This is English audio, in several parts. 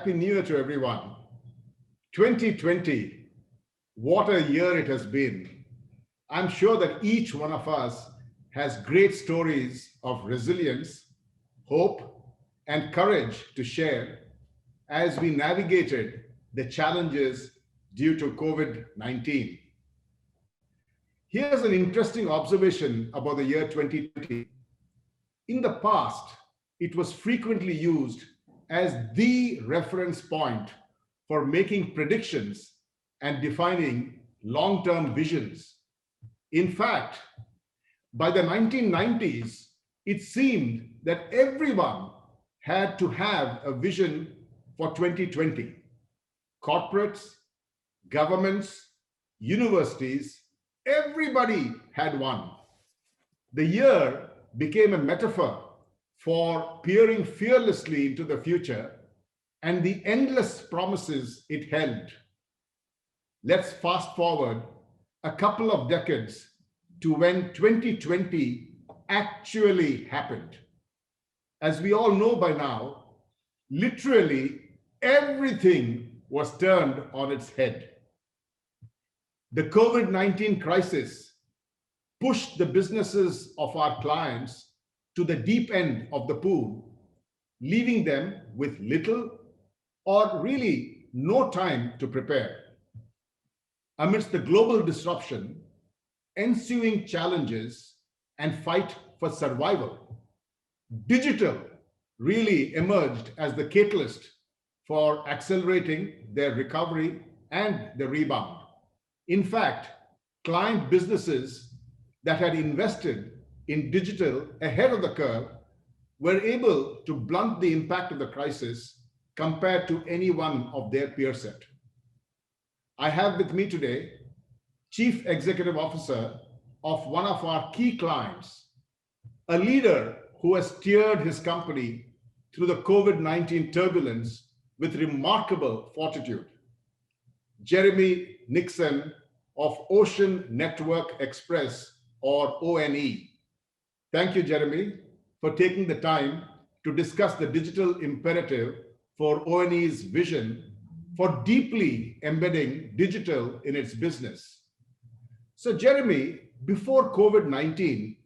Happy New Year to everyone. 2020, what a year it has been. I'm sure that each one of us has great stories of resilience, hope, and courage to share as we navigated the challenges due to COVID-19. Here's an interesting observation about the year 2020. In the past, it was frequently used as the reference point for making predictions and defining long-term visions. In fact, by the 1990s, it seemed that everyone had to have a vision for 2020. Corporates, governments, universities, everybody had one. The year became a metaphor for peering fearlessly into the future and the endless promises it held. Let's fast forward a couple of decades to when 2020 actually happened. As we all know by now, literally everything was turned on its head. The COVID-19 crisis pushed the businesses of our clients to the deep end of the pool, leaving them with little or really no time to prepare. Amidst the global disruption, ensuing challenges, and fight for survival, digital really emerged as the catalyst for accelerating their recovery and the rebound. In fact, client businesses that had invested in digital ahead of the curve were able to blunt the impact of the crisis compared to any one of their peer set. I have with me today Chief Executive Officer of one of our key clients, a leader who has steered his company through the COVID-19 turbulence with remarkable fortitude. Jeremy Nixon of Ocean Network Express, or ONE. Thank you, Jeremy, for taking the time to discuss the digital imperative for ONE's vision for deeply embedding digital in its business. So, Jeremy, before COVID-19,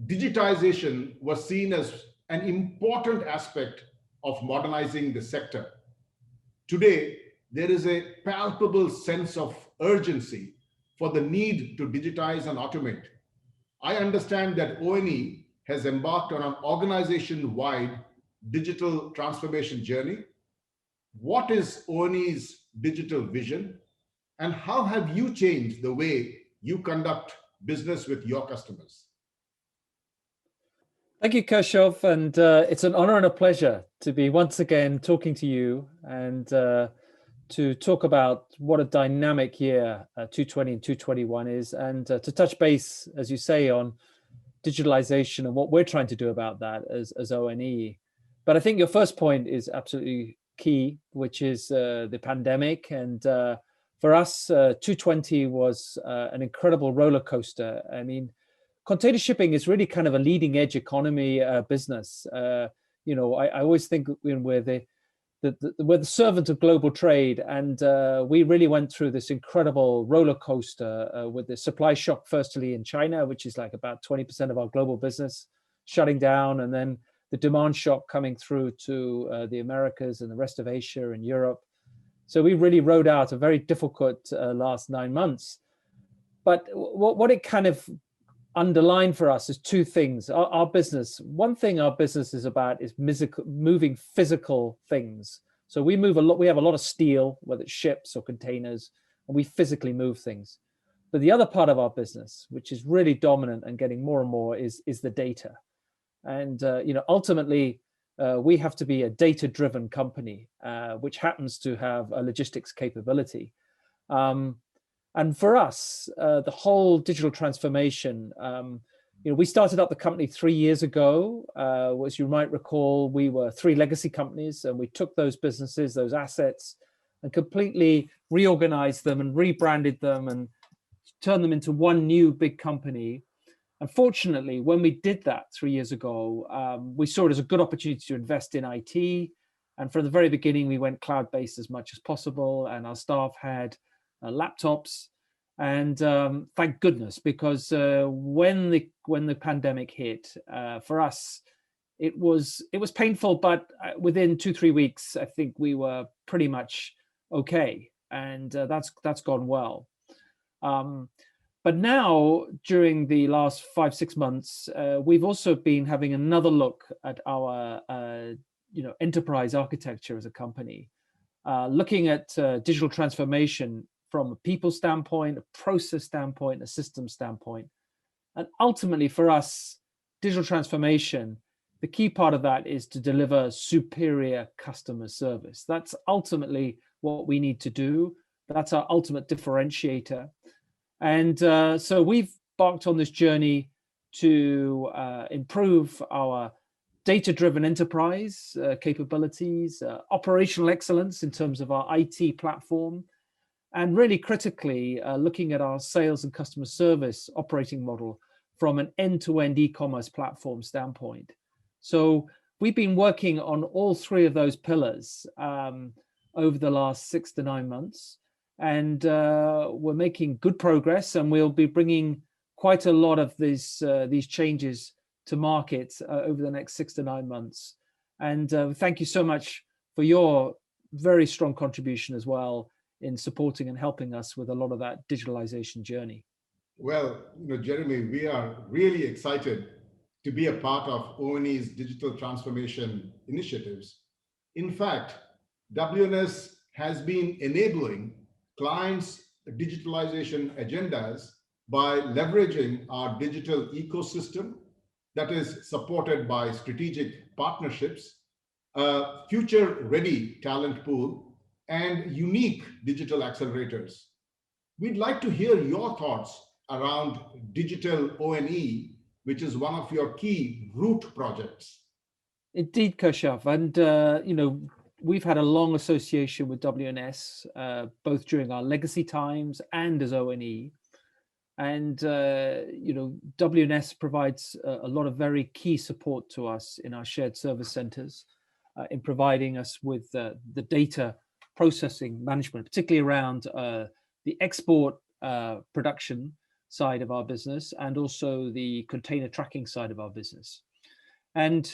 digitization was seen as an important aspect of modernizing the sector. Today, there is a palpable sense of urgency for the need to digitize and automate. I understand that ONE has embarked on an organization-wide digital transformation journey. What is ONE's digital vision, and how have you changed the way you conduct business with your customers? Thank you, Keshav, and it's an honor and a pleasure to be once again talking to you and to talk about what a dynamic year 2020 and 2021 is, and to touch base, as you say, on digitalization and what we're trying to do about that as ONE. But I think your first point is absolutely key, which is the pandemic. And for us, 2020 was an incredible roller coaster. I mean, container shipping is really kind of a leading edge economy business. I always think we're the servant of global trade, and we really went through this incredible roller coaster with the supply shock, firstly in China, which is like about 20% of our global business, shutting down, and then the demand shock coming through to the Americas and the rest of Asia and Europe. So we really rode out a very difficult last 9 months. But what it kind of underlined for us is two things. Our business, one thing our business is about is moving physical things. So we move a lot. We have a lot of steel, whether it's ships or containers, and we physically move things. But the other part of our business, which is really dominant and getting more and more, is the data. And ultimately, we have to be a data-driven company, which happens to have a logistics capability. And for us, the whole digital transformation, we started up the company 3 years ago. As you might recall, we were 3 legacy companies, and we took those businesses, those assets, and completely reorganized them and rebranded them and turned them into one new big company. Unfortunately, when we did that 3 years ago, we saw it as a good opportunity to invest in IT And from the very beginning, we went cloud-based as much as possible, and our staff had laptops. And thank goodness, because when the pandemic hit, for us, it was painful, but within 2-3 weeks, I think we were pretty much okay, and that's gone well. But now, during the last 5-6 months, we've also been having another look at our enterprise architecture as a company, looking at digital transformation from a people standpoint, a process standpoint, a system standpoint. And ultimately for us, digital transformation, the key part of that is to deliver superior customer service. That's ultimately what we need to do. That's our ultimate differentiator. And so we've embarked on this journey to improve our data-driven enterprise capabilities, operational excellence in terms of our IT platform, and really critically looking at our sales and customer service operating model from an end-to-end e-commerce platform standpoint. So we've been working on all three of those pillars over the last 6 to 9 months, and we're making good progress, and we'll be bringing quite a lot of these changes to market over the next 6 to 9 months. And thank you so much for your very strong contribution as well in supporting and helping us with a lot of that digitalization journey. Well, Jeremy, we are really excited to be a part of O&E's digital transformation initiatives. In fact, WNS has been enabling clients' digitalization agendas by leveraging our digital ecosystem that is supported by strategic partnerships, a future-ready talent pool, and unique digital accelerators. We'd like to hear your thoughts around digital O&E, which is one of your key root projects. Indeed, Keshav, and we've had a long association with WNS, both during our legacy times and as O&E. And WNS provides a lot of very key support to us in our shared service centers, in providing us with the data processing management, particularly around the export production side of our business, and also the container tracking side of our business. And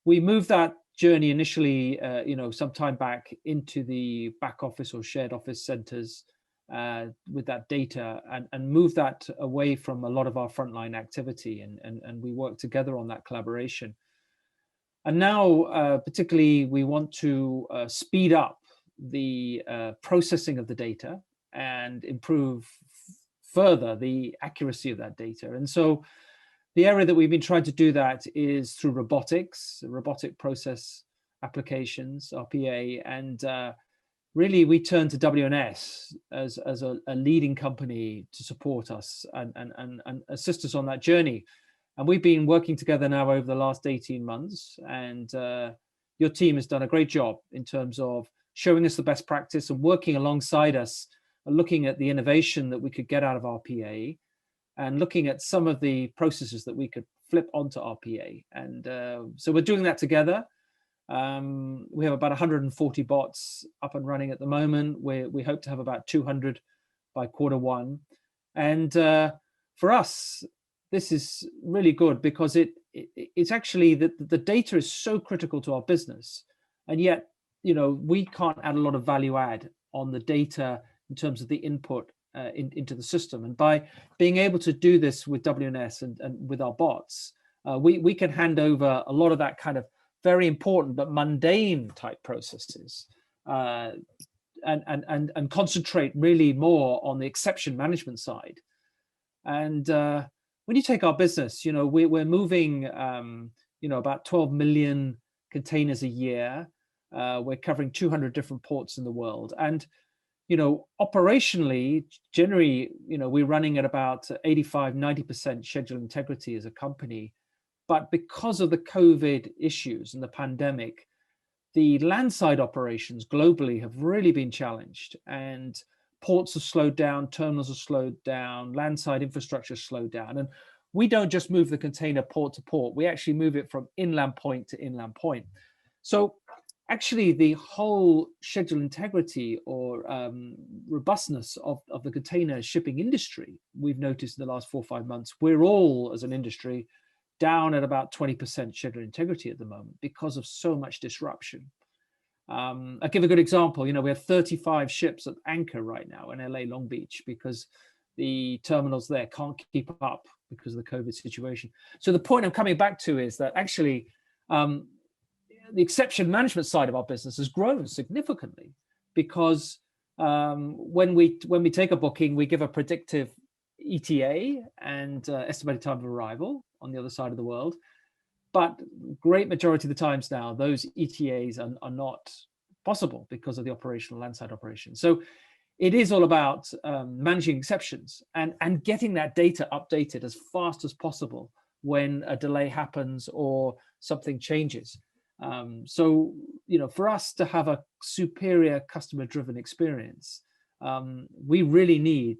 we moved that journey initially, some time back into the back office or shared office centers with that data, and moved that away from a lot of our frontline activity, and we work together on that collaboration. And now, particularly, we want to speed up the processing of the data and improve further the accuracy of that data. And so the area that we've been trying to do that is through robotics, robotic process applications, RPA, and really we turn to WNS as a leading company to support us and assist us on that journey. And we've been working together now over the last 18 months, and your team has done a great job in terms of showing us the best practice and working alongside us, looking at the innovation that we could get out of RPA, and looking at some of the processes that we could flip onto RPA. And so we're doing that together. We have about 140 bots up and running at the moment. We hope to have about 200 by Q1. And for us, this is really good because it's actually the data is so critical to our business. And yet, we can't add a lot of value add on the data in terms of the input into the system. And by being able to do this with WNS and with our bots, we can hand over a lot of that kind of very important but mundane type processes and concentrate really more on the exception management side. And when you take our business, we're moving about 12 million containers a year. We're covering 200 different ports in the world. And operationally, generally, we're running at about 85-90% schedule integrity as a company. But because of the COVID issues and the pandemic, the landside operations globally have really been challenged, and ports have slowed down, terminals have slowed down, landside infrastructure has slowed down. And we don't just move the container port to port, we actually move it from inland point to inland point. So actually the whole schedule integrity or robustness of the container shipping industry, we've noticed in the last 4 or 5 months, we're all as an industry down at about 20% schedule integrity at the moment because of so much disruption. I'll give a good example. We have 35 ships at anchor right now in LA Long Beach because the terminals there can't keep up because of the COVID situation. So the point I'm coming back to is that actually the exception management side of our business has grown significantly because when we take a booking, we give a predictive ETA and estimated time of arrival on the other side of the world. But great majority of the times now, those ETAs are not possible because of the operational landside operation. So it is all about managing exceptions and getting that data updated as fast as possible when a delay happens or something changes. So, for us to have a superior customer-driven experience, we really need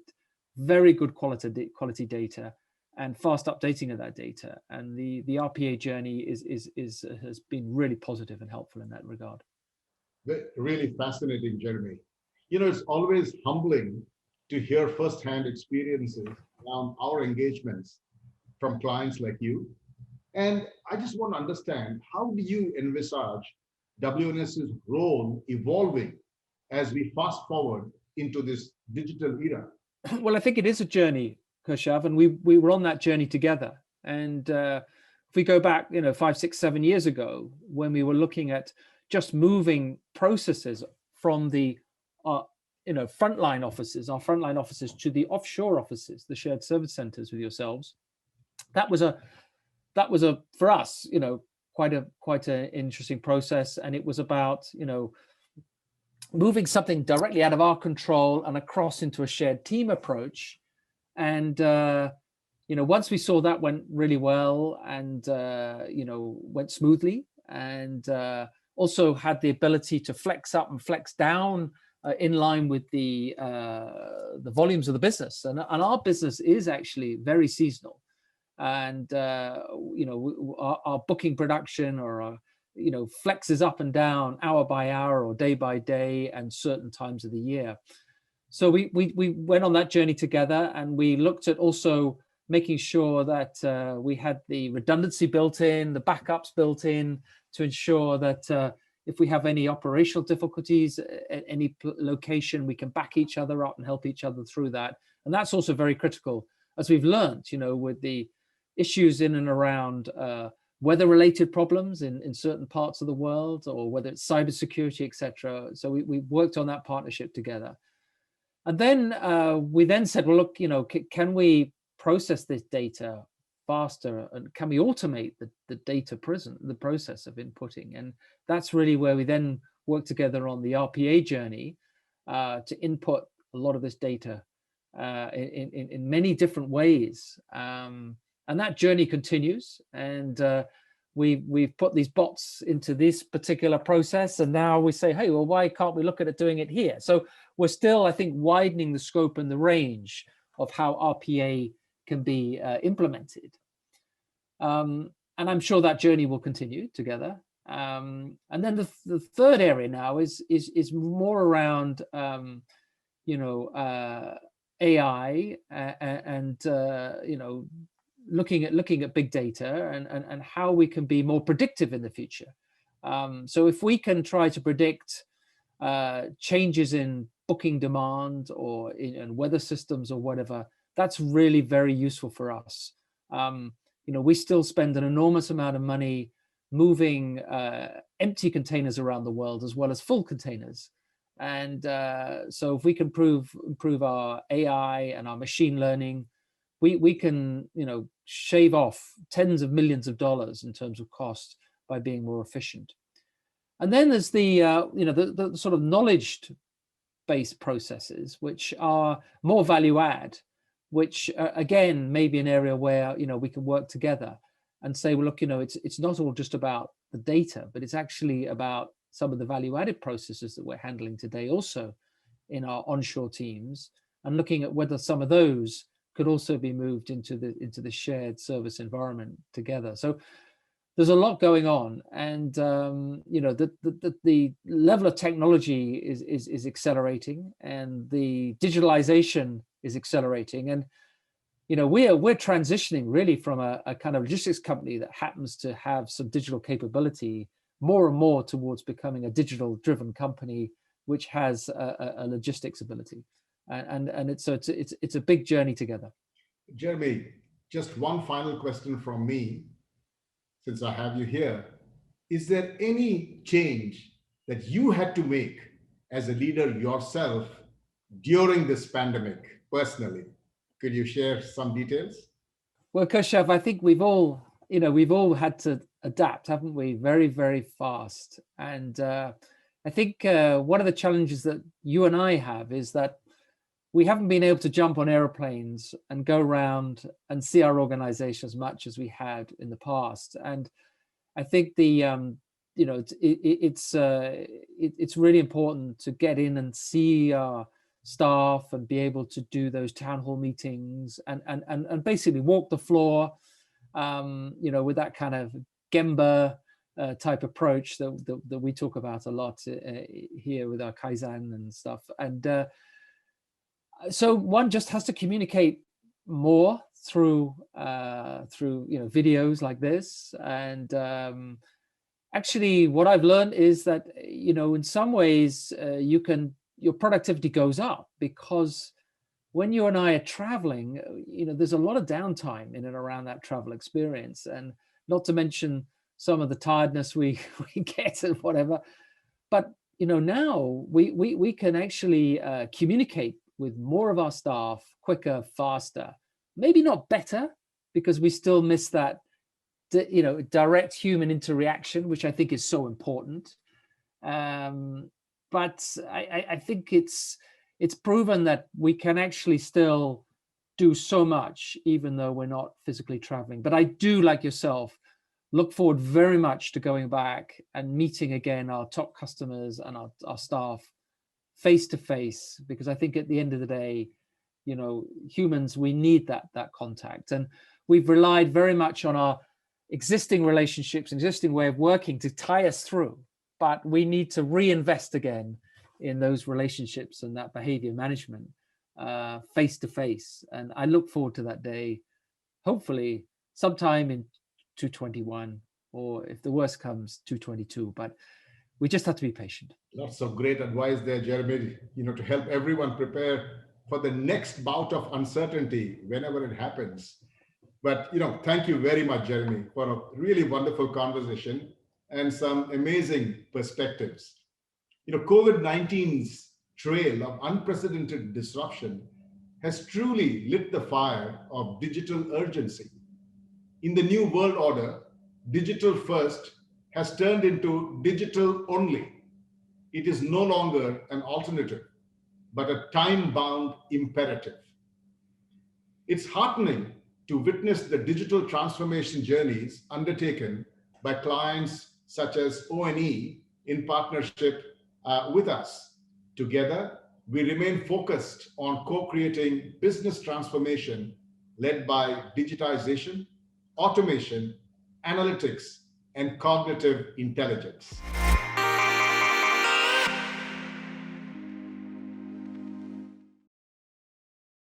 very good quality data and fast updating of that data. And the RPA journey has been really positive and helpful in that regard. Really fascinating, Jeremy. It's always humbling to hear firsthand experiences around our engagements from clients like you. And I just want to understand, how do you envisage WNS's role evolving as we fast forward into this digital era? Well, I think it is a journey, Keshav, and we were on that journey together. And if we go back, 5, 6, 7 years ago, when we were looking at just moving processes from the frontline offices, our frontline offices, to the offshore offices, the shared service centers with yourselves, that was for us, quite an interesting process. And it was about, moving something directly out of our control and across into a shared team approach. And, once we saw that went really well and, went smoothly, and also had the ability to flex up and flex down in line with the volumes of the business. And our business is actually very seasonal. And, our booking production or flexes up and down hour by hour or day by day and certain times of the year. So we went on that journey together, and we looked at also making sure that we had the redundancy built in, the backups built in, to ensure that if we have any operational difficulties at any location, we can back each other up and help each other through that. And that's also very critical, as we've learned, with the issues in and around weather-related problems in certain parts of the world, or whether it's cybersecurity, etc. So we worked on that partnership together. And then we then said, well, look, can we process this data faster, and can we automate the data the process of inputting? And that's really where we then work together on the RPA journey to input a lot of this data in many different ways. And that journey continues. And we've put these bots into this particular process. And now we say, hey, well, why can't we look at it doing it here? So we're still, I think, widening the scope and the range of how RPA can be implemented. And I'm sure that journey will continue together. And then the third area now is more around, AI and looking at big data and how we can be more predictive in the future. So if we can try to predict changes in booking demand or in weather systems or whatever, that's really very useful for us. We still spend an enormous amount of money moving empty containers around the world as well as full containers. And so if we can improve our AI and our machine learning, we can shave off tens of millions of dollars in terms of cost by being more efficient. And then there's the the sort of knowledge-based processes, which are more value add, which again may be an area where we can work together and say, well, look, it's not all just about the data, but it's actually about some of the value-added processes that we're handling today also in our onshore teams, and looking at whether some of those could also be moved into the shared service environment together. So there's a lot going on, and the level of technology is accelerating, and the digitalization is accelerating, and we're transitioning really from a kind of logistics company that happens to have some digital capability more and more towards becoming a digital driven company which has a logistics ability, and it's a big journey together. Jeremy, just one final question from me, since I have you here. Is there any change that you had to make as a leader yourself during this pandemic personally? Could you share some details? Well, Keshav, I think we've all had to adapt, haven't we? Very, very fast. And I think one of the challenges that you and I have is that we haven't been able to jump on airplanes and go around and see our organization as much as we had in the past. And I think it's really important to get in and see our staff and be able to do those town hall meetings and basically walk the floor, with that kind of Gemba type approach that we talk about a lot here with our Kaizen and stuff. And so one just has to communicate more through videos like this. And actually, what I've learned is that in some ways your productivity goes up, because when you and I are traveling, there's a lot of downtime in and around that travel experience, and not to mention some of the tiredness we get and whatever. But now we can actually communicate with more of our staff quicker, faster, maybe not better, because we still miss that direct human interaction, which I think is so important. But I think it's proven that we can actually still do so much, even though we're not physically traveling. But I do, like yourself, look forward very much to going back and meeting again our top customers and our staff face to face, because I think at the end of the day, humans, we need that contact. And we've relied very much on our existing relationships, existing way of working to tie us through. But we need to reinvest again in those relationships and that behavior management face to face. And I look forward to that day, hopefully sometime in 2021, or if the worst comes, 2022. But we just have to be patient. Lots of great advice there, Jeremy, to help everyone prepare for the next bout of uncertainty whenever it happens. But, thank you very much, Jeremy, for a really wonderful conversation and some amazing perspectives. COVID-19's trail of unprecedented disruption has truly lit the fire of digital urgency. In the new world order, digital first has turned into digital only. It is no longer an alternative, but a time-bound imperative. It's heartening to witness the digital transformation journeys undertaken by clients such as O&E in partnership with us. Together, we remain focused on co-creating business transformation led by digitization, automation, analytics, and cognitive intelligence.